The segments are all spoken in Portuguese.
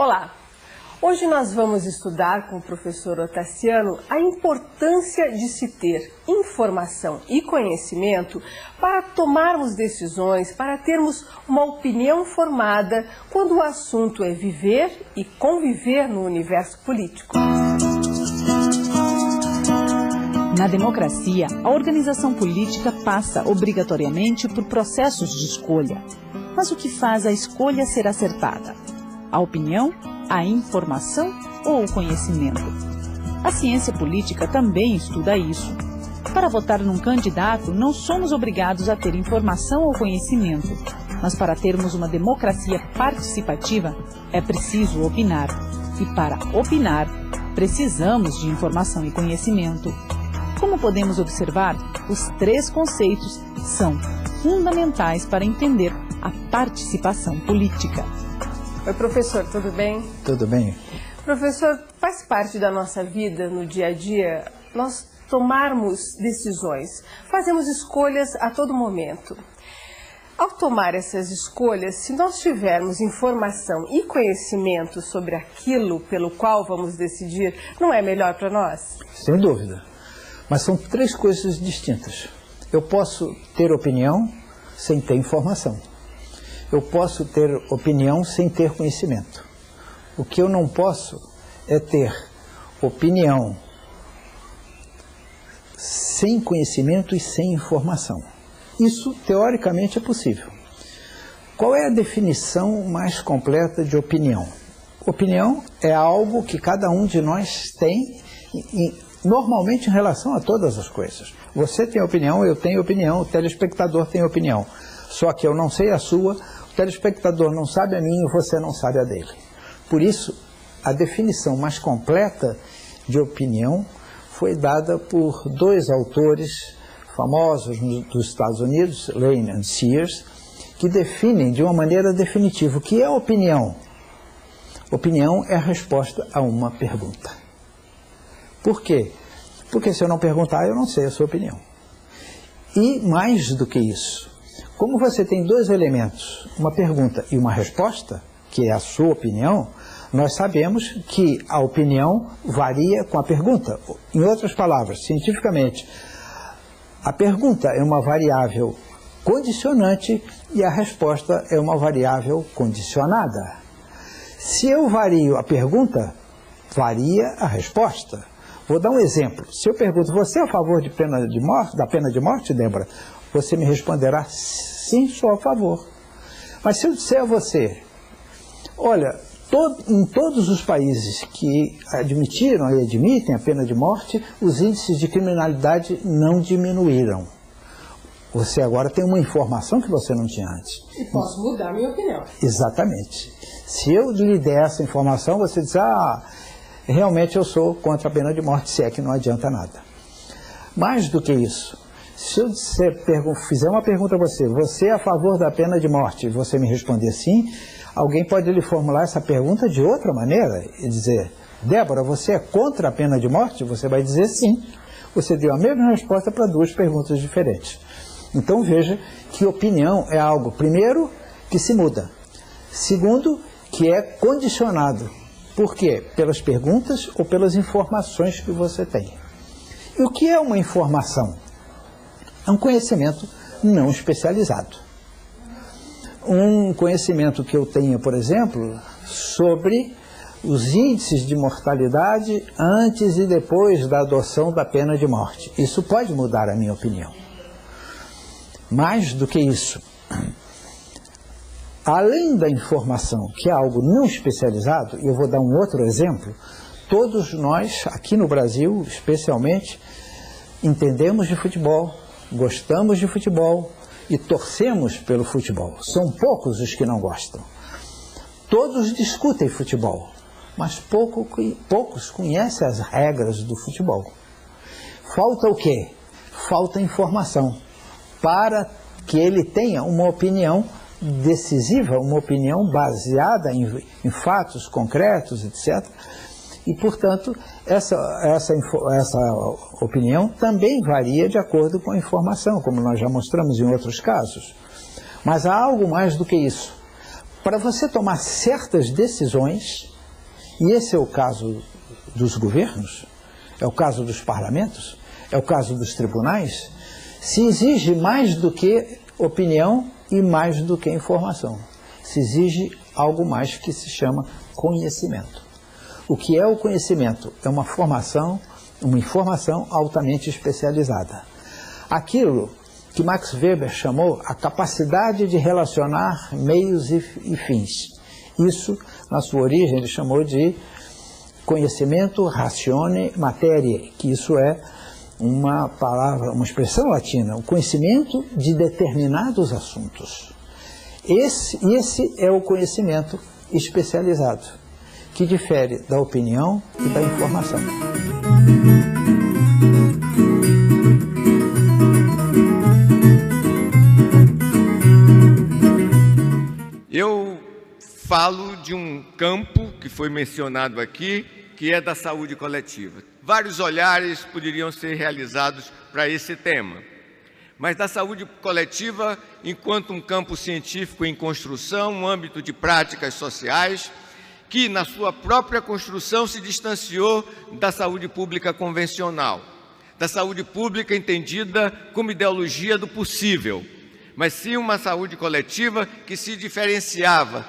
Olá! Hoje nós vamos estudar com o professor Otaciano a importância de se ter informação e conhecimento para tomarmos decisões, para termos uma opinião formada quando o assunto é viver e conviver no universo político. Na democracia, a organização política passa obrigatoriamente por processos de escolha. Mas o que faz a escolha ser acertada? A opinião, a informação ou o conhecimento? A ciência política também estuda isso. Para votar num candidato, não somos obrigados a ter informação ou conhecimento. Mas para termos uma democracia participativa, é preciso opinar. E para opinar, precisamos de informação e conhecimento. Como podemos observar, os três conceitos são fundamentais para entender a participação política. Oi, professor, tudo bem? Tudo bem. Professor, faz parte da nossa vida, no dia a dia, nós tomarmos decisões, fazemos escolhas a todo momento. Ao tomar essas escolhas, se nós tivermos informação e conhecimento sobre aquilo pelo qual vamos decidir, não é melhor para nós? Sem dúvida. Mas são três coisas distintas. Eu posso ter opinião sem ter informação. Eu posso ter opinião sem ter conhecimento. O que eu não posso é ter opinião sem conhecimento e sem informação. Isso, teoricamente, é possível. Qual é a definição mais completa de opinião? Opinião é algo que cada um de nós tem normalmente em relação a todas as coisas. Você tem opinião, eu tenho opinião, o telespectador tem opinião. Só que eu não sei a sua, o telespectador não sabe a minha e você não sabe a dele. Por isso, a definição mais completa de opinião foi dada por dois autores famosos dos Estados Unidos, Lane and Sears, que definem de uma maneira definitiva o que é opinião. Opinião é a resposta a uma pergunta. Por quê? Porque se eu não perguntar, eu não sei a sua opinião. E mais do que isso, como você tem dois elementos, uma pergunta e uma resposta, que é a sua opinião, nós sabemos que a opinião varia com a pergunta. Em outras palavras, cientificamente, a pergunta é uma variável condicionante e a resposta é uma variável condicionada. Se eu vario a pergunta, varia a resposta. Vou dar um exemplo. Se eu pergunto, você é a favor da pena de morte, Débora? Você me responderá, sim, sou a favor. Mas se eu disser a você, olha, em todos os países que admitiram e admitem a pena de morte, os índices de criminalidade não diminuíram. Você agora tem uma informação que você não tinha antes. E posso mudar a minha opinião. Exatamente. Se eu lhe der essa informação, você diz, realmente eu sou contra a pena de morte, se é que não adianta nada. Mais do que isso, se eu fizer uma pergunta a você, você é a favor da pena de morte, e você me responder sim, alguém pode lhe formular essa pergunta de outra maneira e dizer, Débora, você é contra a pena de morte? Você vai dizer sim. Você deu a mesma resposta para duas perguntas diferentes. Então veja que opinião é algo, primeiro, que se muda. Segundo, que é condicionado. Por quê? Pelas perguntas ou pelas informações que você tem. E o que é uma informação? É um conhecimento não especializado. Um conhecimento que eu tenha, por exemplo, sobre os índices de mortalidade antes e depois da adoção da pena de morte. Isso pode mudar a minha opinião. Mais do que isso, além da informação, que é algo não especializado, e eu vou dar um outro exemplo, todos nós, aqui no Brasil especialmente, entendemos de futebol, gostamos de futebol e torcemos pelo futebol. São poucos os que não gostam. Todos discutem futebol, mas poucos conhecem as regras do futebol. Falta o quê? Falta informação para que ele tenha uma opinião decisiva, uma opinião baseada em fatos concretos, etc. E, portanto, essa opinião também varia de acordo com a informação, como nós já mostramos em outros casos. Mas há algo mais do que isso. Para você tomar certas decisões, e esse é o caso dos governos, é o caso dos parlamentos, é o caso dos tribunais, se exige mais do que opinião e mais do que informação. Se exige algo mais que se chama conhecimento. O que é o conhecimento? É uma informação altamente especializada. Aquilo que Max Weber chamou a capacidade de relacionar meios e fins. Isso, na sua origem, ele chamou de conhecimento ratione materiae, que isso é uma palavra, uma expressão latina, o conhecimento de determinados assuntos. Esse é o conhecimento especializado, que difere da opinião e da informação. Eu falo de um campo que foi mencionado aqui, que é da saúde coletiva. Vários olhares poderiam ser realizados para esse tema, mas da saúde coletiva, enquanto um campo científico em construção, um âmbito de práticas sociais, que na sua própria construção se distanciou da saúde pública convencional, da saúde pública entendida como ideologia do possível, mas sim uma saúde coletiva que se diferenciava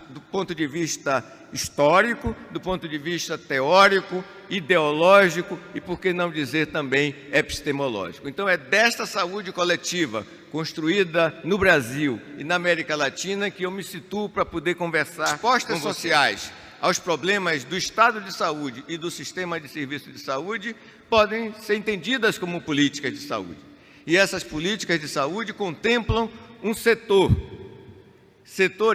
do ponto de vista histórico, do ponto de vista teórico, ideológico e, por que não dizer, também epistemológico. Então, é desta saúde coletiva, construída no Brasil e na América Latina, que eu me situo para poder conversar. Respostas sociais aos problemas do estado de saúde e do sistema de serviço de saúde podem ser entendidas como políticas de saúde. E essas políticas de saúde contemplam um setor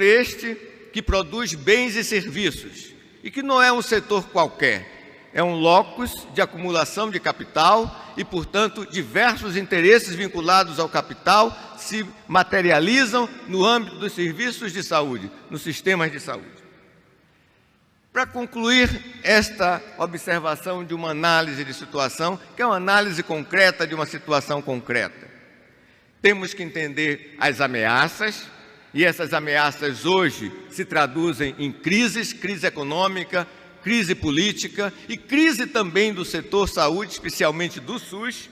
este que produz bens e serviços, e que não é um setor qualquer, é um locus de acumulação de capital e, portanto, diversos interesses vinculados ao capital se materializam no âmbito dos serviços de saúde, nos sistemas de saúde. Para concluir esta observação de uma análise de situação, que é uma análise concreta de uma situação concreta, temos que entender as ameaças, e essas ameaças hoje se traduzem em crises, crise econômica, crise política e crise também do setor saúde, especialmente do SUS,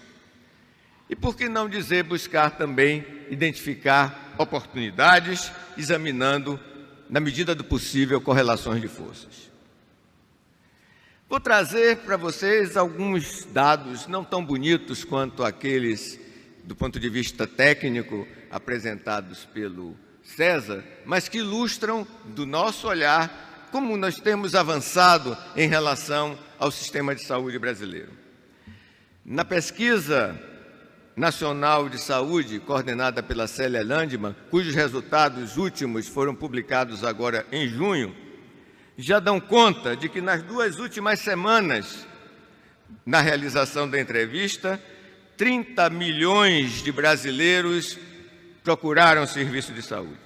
e por que não dizer buscar também identificar oportunidades, examinando, na medida do possível, correlações de forças. Vou trazer para vocês alguns dados não tão bonitos quanto aqueles do ponto de vista técnico apresentados pelo César, mas que ilustram, do nosso olhar, como nós temos avançado em relação ao sistema de saúde brasileiro. Na pesquisa nacional de saúde, coordenada pela Célia Landman, cujos resultados últimos foram publicados agora em junho, já dão conta de que nas 2 últimas semanas, na realização da entrevista, 30 milhões de brasileiros procuraram serviço de saúde.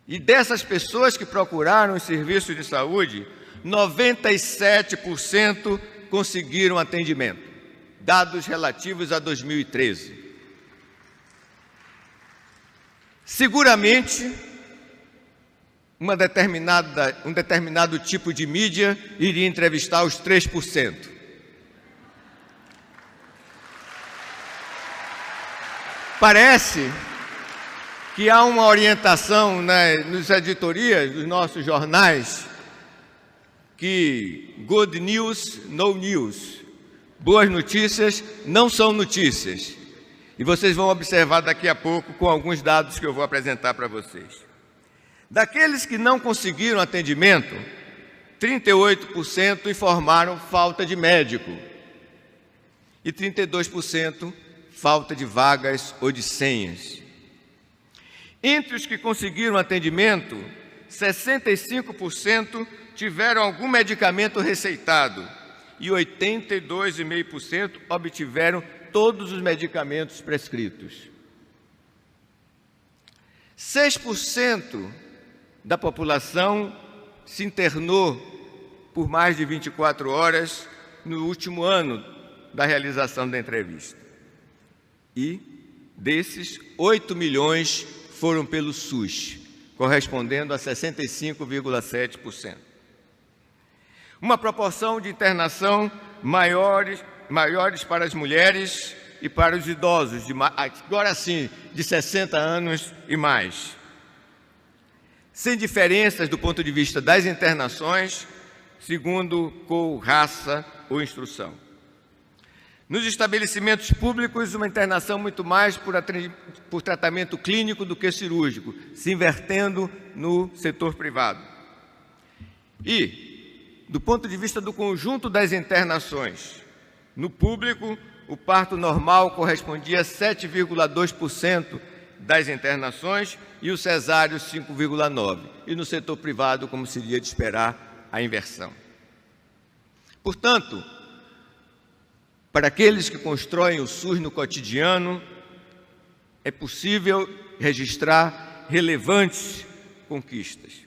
E dessas pessoas que procuraram serviço de saúde, 97% conseguiram atendimento, dados relativos a 2013. Seguramente, um determinado tipo de mídia iria entrevistar os 3%. Parece que há uma orientação nas editorias dos nossos jornais que good news, no news. Boas notícias não são notícias. E vocês vão observar daqui a pouco com alguns dados que eu vou apresentar para vocês. Daqueles que não conseguiram atendimento, 38% informaram falta de médico e 32% falta de vagas ou de senhas. Entre os que conseguiram atendimento, 65% tiveram algum medicamento receitado e 82,5% obtiveram todos os medicamentos prescritos. 6% da população se internou por mais de 24 horas no último ano da realização da entrevista. E, desses, 8 milhões foram pelo SUS, correspondendo a 65,7%. uma proporção de internação maiores para as mulheres e para os idosos, agora sim, de 60 anos e mais. Sem diferenças do ponto de vista das internações, segundo cor, raça ou instrução. Nos estabelecimentos públicos, uma internação muito mais por tratamento clínico do que cirúrgico, se invertendo no setor privado. E, do ponto de vista do conjunto das internações, no público, o parto normal correspondia a 7,2% das internações e o cesáreo 5,9%. E no setor privado, como seria de esperar, a inversão. Portanto, para aqueles que constroem o SUS no cotidiano, é possível registrar relevantes conquistas.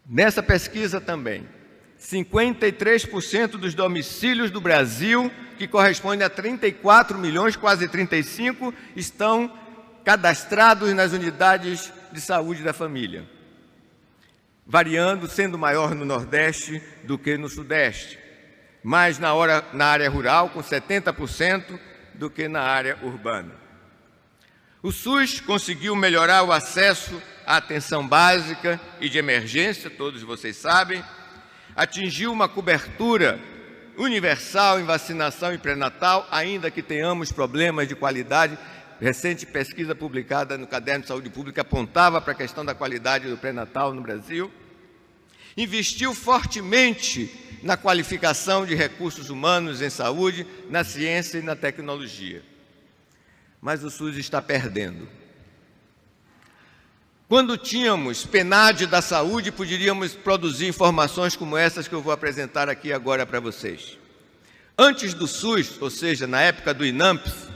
Nessa pesquisa também, 53% dos domicílios do Brasil, que corresponde a 34 milhões, quase 35, estão cadastrados nas unidades de saúde da família, variando, sendo maior no Nordeste do que no Sudeste, mais na área rural, com 70%, do que na área urbana. O SUS conseguiu melhorar o acesso à atenção básica e de emergência, todos vocês sabem, atingiu uma cobertura universal em vacinação e pré-natal, ainda que tenhamos problemas de qualidade. Recente pesquisa publicada no Caderno de Saúde Pública apontava para a questão da qualidade do pré-natal no Brasil. Investiu fortemente na qualificação de recursos humanos em saúde, na ciência e na tecnologia. Mas o SUS está perdendo. Quando tínhamos PNAD da saúde, poderíamos produzir informações como essas que eu vou apresentar aqui agora para vocês. Antes do SUS, ou seja, na época do INAMPS,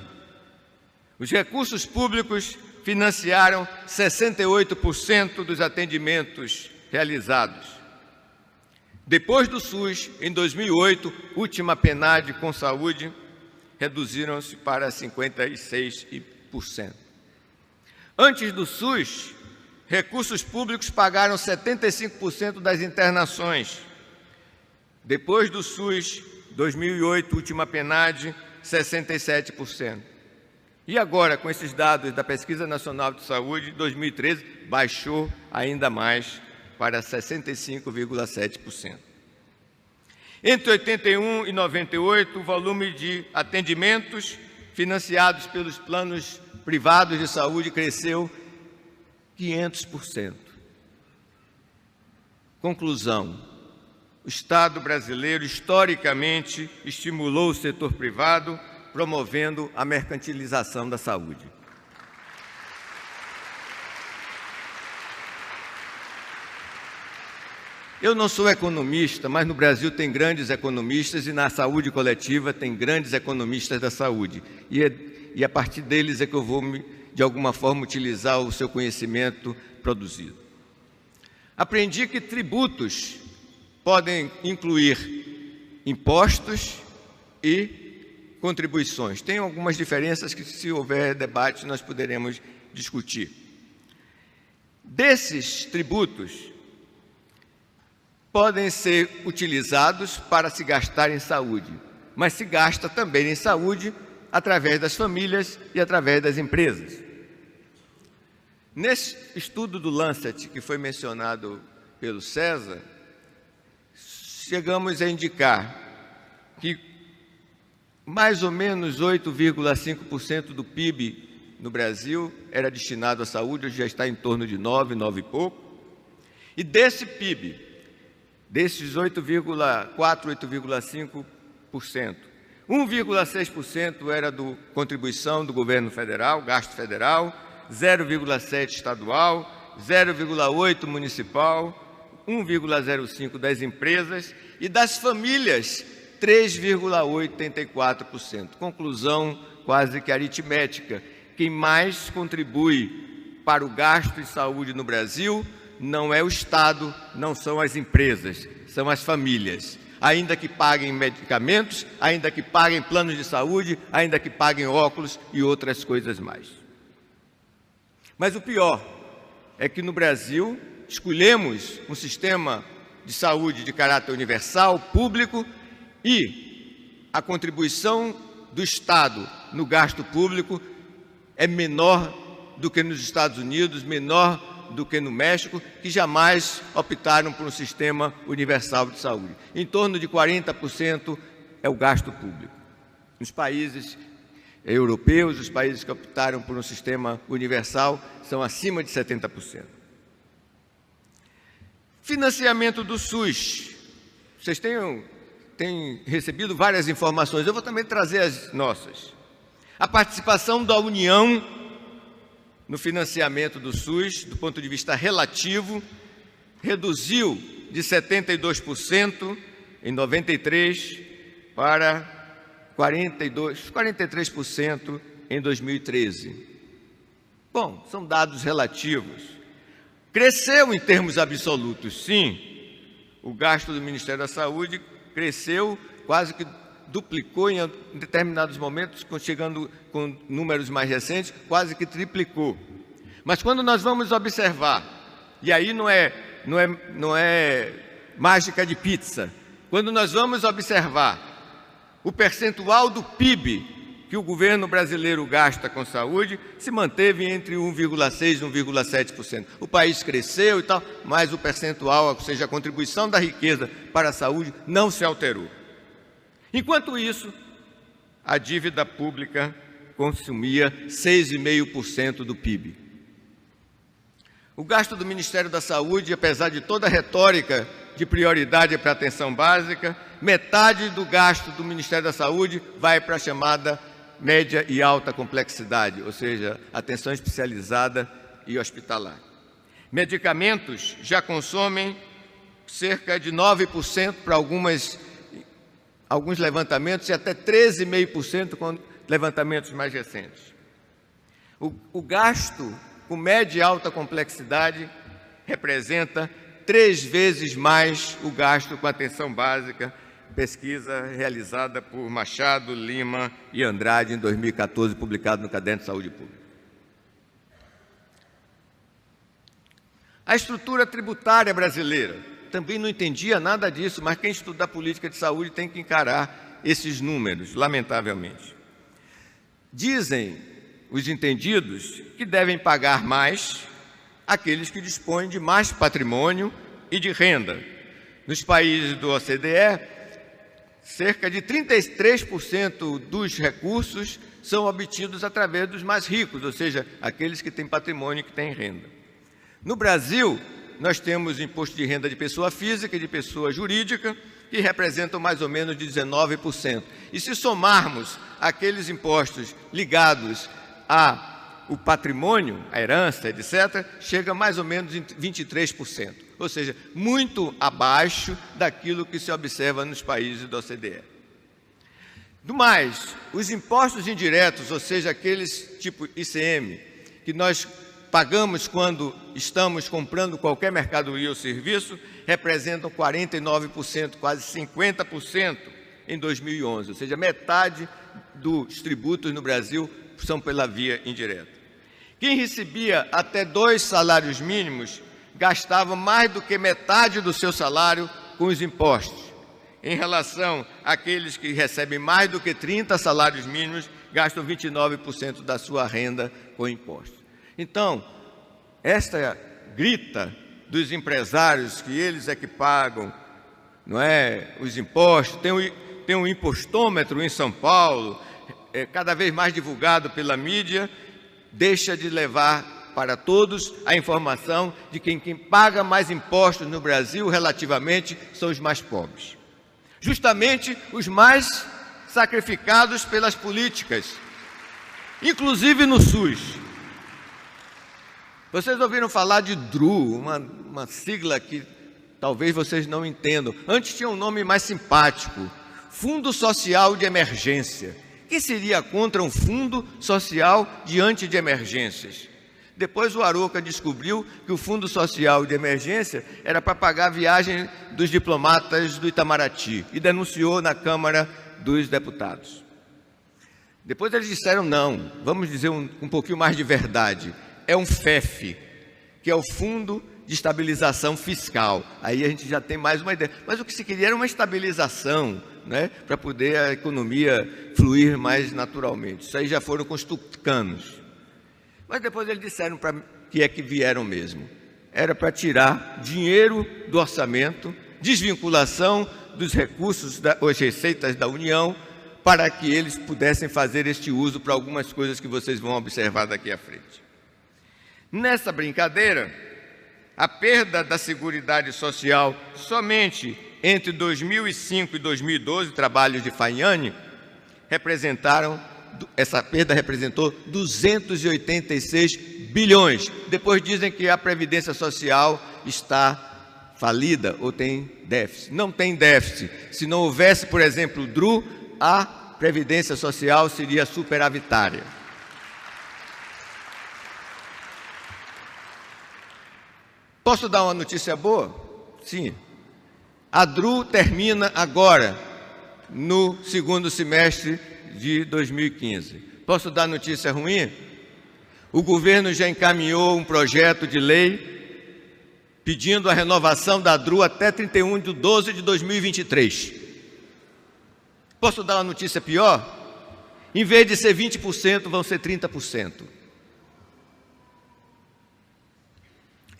os recursos públicos financiaram 68% dos atendimentos realizados. Depois do SUS, em 2008, última PNAD com saúde, reduziram-se para 56%. Antes do SUS, recursos públicos pagaram 75% das internações. Depois do SUS, 2008, última PNAD, 67%. E agora, com esses dados da Pesquisa Nacional de Saúde, 2013, baixou ainda mais para 65,7%. Entre 81 e 98, o volume de atendimentos financiados pelos planos privados de saúde cresceu 500%. Conclusão: o Estado brasileiro historicamente estimulou o setor privado, promovendo a mercantilização da saúde. Eu não sou economista, mas no Brasil tem grandes economistas e na saúde coletiva tem grandes economistas da saúde. E a partir deles é que eu vou, de alguma forma, utilizar o seu conhecimento produzido. Aprendi que tributos podem incluir impostos e contribuições. Tem algumas diferenças que, se houver debate, nós poderemos discutir. Desses tributos, podem ser utilizados para se gastar em saúde, mas se gasta também em saúde através das famílias e através das empresas. Nesse estudo do Lancet, que foi mencionado pelo César, chegamos a indicar que mais ou menos 8,5% do PIB no Brasil era destinado à saúde, hoje já está em torno de 9 e pouco. E desse PIB, desses 8,4%, 8,5%, 1,6% era do contribuição do governo federal, gasto federal, 0,7% estadual, 0,8% municipal, 1,05% das empresas e das famílias, 3,84%. Conclusão quase que aritmética: quem mais contribui para o gasto em saúde no Brasil não é o Estado, não são as empresas, são as famílias. Ainda que paguem medicamentos, ainda que paguem planos de saúde, ainda que paguem óculos e outras coisas mais. Mas o pior é que no Brasil escolhemos um sistema de saúde de caráter universal, público, e a contribuição do Estado no gasto público é menor do que nos Estados Unidos, menor do que no México, que jamais optaram por um sistema universal de saúde. Em torno de 40% é o gasto público. Nos países europeus, os países que optaram por um sistema universal, são acima de 70%. Financiamento do SUS. Vocês têm recebido várias informações, eu vou também trazer as nossas. A participação da União no financiamento do SUS, do ponto de vista relativo, reduziu de 72% em 93 para 43% em 2013. Bom, são dados relativos. Cresceu em termos absolutos, sim. O gasto do Ministério da Saúde cresceu, quase que duplicou em determinados momentos, chegando com números mais recentes, quase que triplicou. Mas quando nós vamos observar, e aí não é mágica de pizza, quando nós vamos observar o percentual do PIB que o governo brasileiro gasta com saúde, se manteve entre 1,6% e 1,7%. O país cresceu e tal, mas o percentual, ou seja, a contribuição da riqueza para a saúde, não se alterou. Enquanto isso, a dívida pública consumia 6,5% do PIB. O gasto do Ministério da Saúde, apesar de toda a retórica de prioridade para a atenção básica, metade do gasto do Ministério da Saúde vai para a chamada média e alta complexidade, ou seja, atenção especializada e hospitalar. Medicamentos já consomem cerca de 9% para alguns levantamentos e até 13,5% com levantamentos mais recentes. O gasto com média e alta complexidade representa 3 vezes mais o gasto com atenção básica, pesquisa realizada por Machado, Lima e Andrade em 2014, publicado no Caderno de Saúde Pública. A estrutura tributária brasileira, também não entendia nada disso, mas quem estuda política de saúde tem que encarar esses números, lamentavelmente. Dizem os entendidos que devem pagar mais aqueles que dispõem de mais patrimônio e de renda. Nos países do OCDE, cerca de 33% dos recursos são obtidos através dos mais ricos, ou seja, aqueles que têm patrimônio e que têm renda. No Brasil, nós temos imposto de renda de pessoa física e de pessoa jurídica, que representam mais ou menos de 19%. E se somarmos aqueles impostos ligados ao patrimônio, a herança, etc., chega mais ou menos em 23%. Ou seja, muito abaixo daquilo que se observa nos países da OCDE. Do mais, os impostos indiretos, ou seja, aqueles tipo ICM, que nós pagamos quando estamos comprando qualquer mercadoria ou serviço, representam 49%, quase 50% em 2011, ou seja, metade dos tributos no Brasil são pela via indireta. Quem recebia até 2 salários mínimos gastava mais do que metade do seu salário com os impostos. Em relação àqueles que recebem mais do que 30 salários mínimos, gastam 29% da sua renda com impostos. Então, esta grita dos empresários que eles é que pagam, não é, os impostos, tem um impostômetro em São Paulo, cada vez mais divulgado pela mídia, deixa de levar para todos a informação de que quem paga mais impostos no Brasil, relativamente, são os mais pobres. Justamente os mais sacrificados pelas políticas, inclusive no SUS. Vocês ouviram falar de DRU, uma sigla que talvez vocês não entendam. Antes tinha um nome mais simpático, Fundo Social de Emergência. Que seria contra um fundo social diante de emergências? Depois o Arouca descobriu que o Fundo Social de Emergência era para pagar a viagem dos diplomatas do Itamaraty e denunciou na Câmara dos Deputados. Depois eles disseram não, vamos dizer um pouquinho mais de verdade. É um FEF, que é o Fundo de estabilização fiscal. Aí a gente já tem mais uma ideia. Mas o que se queria era uma estabilização, né, para poder a economia fluir mais naturalmente. Isso aí já foram com os tucanos. Mas depois eles disseram para que é que vieram mesmo. Era para tirar dinheiro do orçamento, desvinculação dos recursos ou receitas da União, para que eles pudessem fazer este uso para algumas coisas que vocês vão observar daqui à frente. Nessa brincadeira, a perda da Seguridade Social somente entre 2005 e 2012, trabalhos de Fayani, essa perda representou 286 bilhões. Depois dizem que a Previdência Social está falida ou tem déficit. Não tem déficit. Se não houvesse, por exemplo, o DRU, a Previdência Social seria superavitária. Posso dar uma notícia boa? Sim. A DRU termina agora, no segundo semestre de 2015. Posso dar notícia ruim? O governo já encaminhou um projeto de lei pedindo a renovação da DRU até 31 de 12 de 2023. Posso dar uma notícia pior? Em vez de ser 20%, vão ser 30%.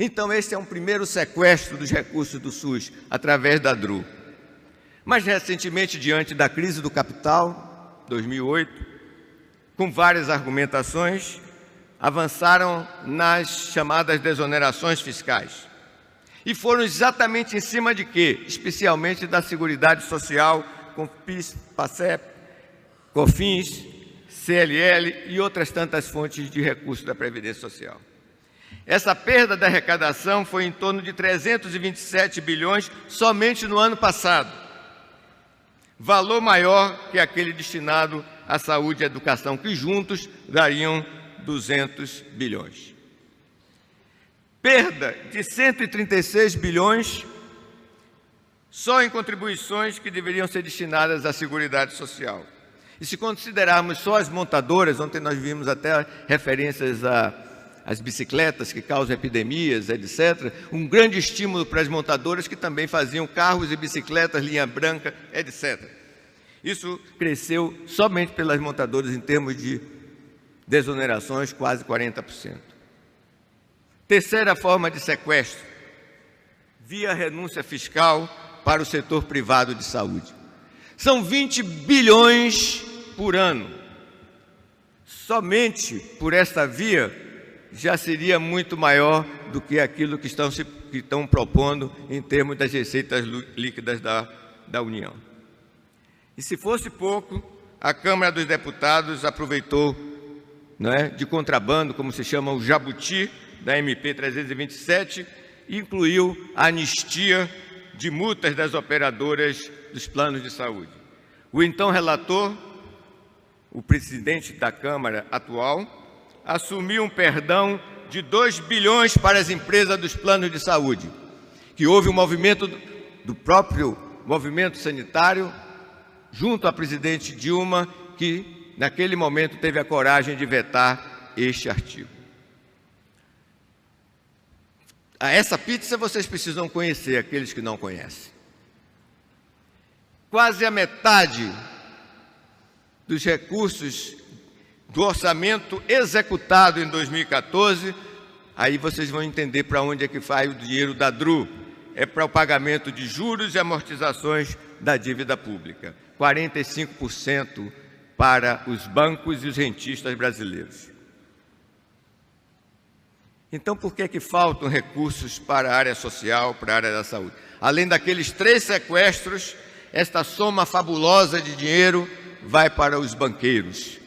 Então, esse é um primeiro sequestro dos recursos do SUS, através da DRU. Mais recentemente, diante da crise do capital, 2008, com várias argumentações, avançaram nas chamadas desonerações fiscais. E foram exatamente em cima de quê? Especialmente da Seguridade Social, com PIS, PASEP, COFINS, CLL e outras tantas fontes de recursos da Previdência Social. Essa perda da arrecadação foi em torno de 327 bilhões somente no ano passado. Valor maior que aquele destinado à saúde e à educação, que juntos dariam 200 bilhões. Perda de 136 bilhões só em contribuições que deveriam ser destinadas à Seguridade Social. E se considerarmos só as montadoras, ontem nós vimos até referências às bicicletas que causam epidemias, etc., um grande estímulo para as montadoras que também faziam carros e bicicletas, linha branca, etc. Isso cresceu somente pelas montadoras em termos de desonerações, quase 40%. Terceira forma de sequestro, via renúncia fiscal para o setor privado de saúde. São 20 bilhões por ano. Somente por esta via já seria muito maior do que aquilo que estão propondo em termos das receitas líquidas da União. E se fosse pouco, a Câmara dos Deputados aproveitou, de contrabando, como se chama o jabuti, da MP 327, e incluiu a anistia de multas das operadoras dos planos de saúde. O então relator, o presidente da Câmara atual, assumiu um perdão de 2 bilhões para as empresas dos planos de saúde, que houve um movimento do próprio movimento sanitário, junto à presidente Dilma, que naquele momento teve a coragem de vetar este artigo. Essa pizza vocês precisam conhecer, aqueles que não conhecem. Quase a metade dos recursos do orçamento executado em 2014, aí vocês vão entender para onde é que vai o dinheiro da DRU. É para o pagamento de juros e amortizações da dívida pública. 45% para os bancos e os rentistas brasileiros. Então, por que faltam recursos para a área social, para a área da saúde? Além daqueles 3 sequestros, esta soma fabulosa de dinheiro vai para os banqueiros.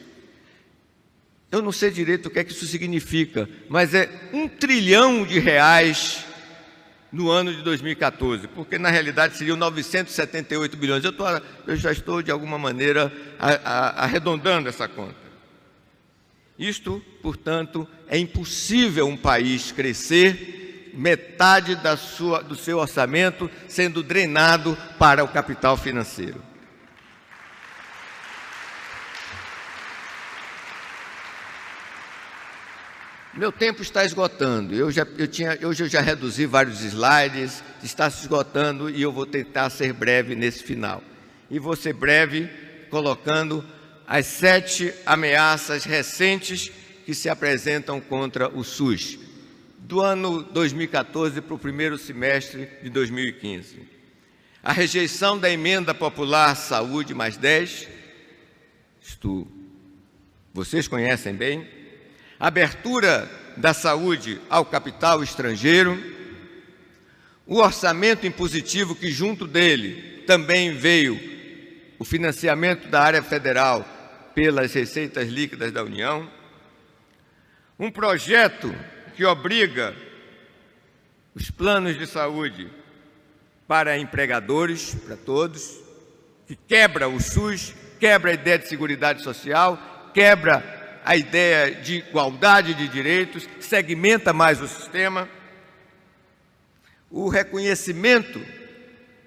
Eu não sei direito o que é que isso significa, mas é R$1 trilhão no ano de 2014, porque na realidade seriam 978 bilhões. Eu já estou, de alguma maneira, arredondando essa conta. Isto, portanto, é impossível um país crescer, metade do seu orçamento sendo drenado para o capital financeiro. Meu tempo está esgotando. Hoje eu já reduzi vários slides, está se esgotando e eu vou tentar ser breve nesse final. E vou ser breve colocando as 7 ameaças recentes que se apresentam contra o SUS, do ano 2014 para o primeiro semestre de 2015. A rejeição da emenda popular Saúde mais 10, isto vocês conhecem bem, a abertura da saúde ao capital estrangeiro, o orçamento impositivo que junto dele também veio o financiamento da área federal pelas receitas líquidas da União, um projeto que obriga os planos de saúde para empregadores, para todos, que quebra o SUS, quebra a ideia de seguridade social, quebra a ideia de igualdade de direitos, segmenta mais o sistema, o reconhecimento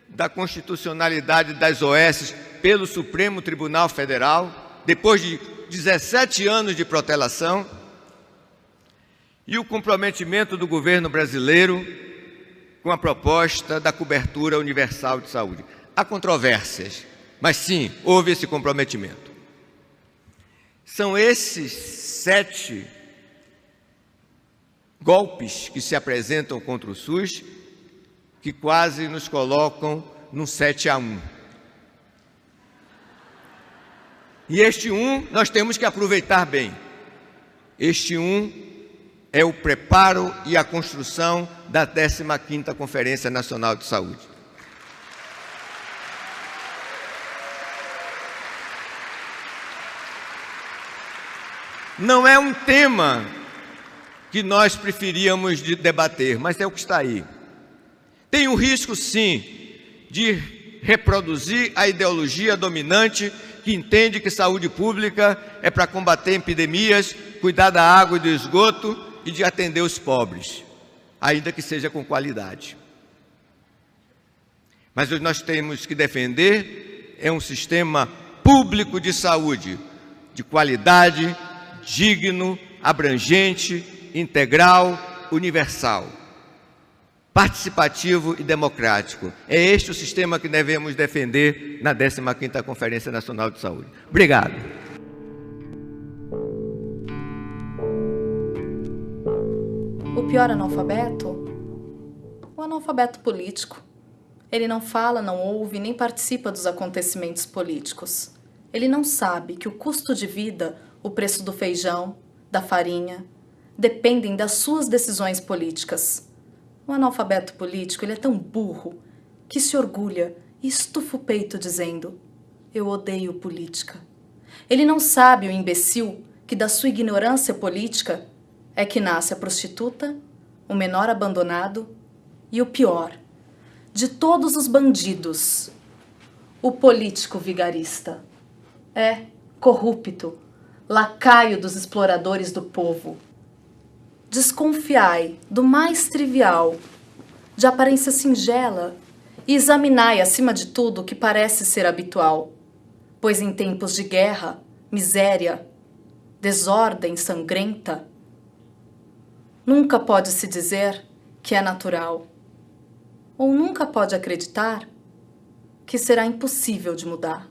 da constitucionalidade das OS pelo Supremo Tribunal Federal, depois de 17 anos de protelação, e o comprometimento do governo brasileiro com a proposta da cobertura universal de saúde. Há controvérsias, mas sim, houve esse comprometimento. São esses 7 golpes que se apresentam contra o SUS que quase nos colocam num 7-1. E este 1 nós temos que aproveitar bem. Este 1 é o preparo e a construção da 15ª Conferência Nacional de Saúde. Não é um tema que nós preferíamos debater, mas é o que está aí. Tem um risco, sim, de reproduzir a ideologia dominante que entende que saúde pública é para combater epidemias, cuidar da água e do esgoto e de atender os pobres, ainda que seja com qualidade. Mas o que nós temos que defender é um sistema público de saúde, de qualidade, digno, abrangente, integral, universal, participativo e democrático. É este o sistema que devemos defender na 15ª Conferência Nacional de Saúde. Obrigado. O pior analfabeto? O analfabeto político. Ele não fala, não ouve, nem participa dos acontecimentos políticos. Ele não sabe que o custo de vida, o preço do feijão, da farinha, dependem das suas decisões políticas. O analfabeto político, ele é tão burro que se orgulha e estufa o peito dizendo: eu odeio política. Ele não sabe, o imbecil, que da sua ignorância política é que nasce a prostituta, o menor abandonado e o pior, de todos os bandidos, o político vigarista. É corrupto, lacaio dos exploradores do povo. Desconfiai do mais trivial, de aparência singela, e examinai, acima de tudo, o que parece ser habitual, pois em tempos de guerra, miséria, desordem sangrenta, nunca pode se dizer que é natural, ou nunca pode acreditar que será impossível de mudar.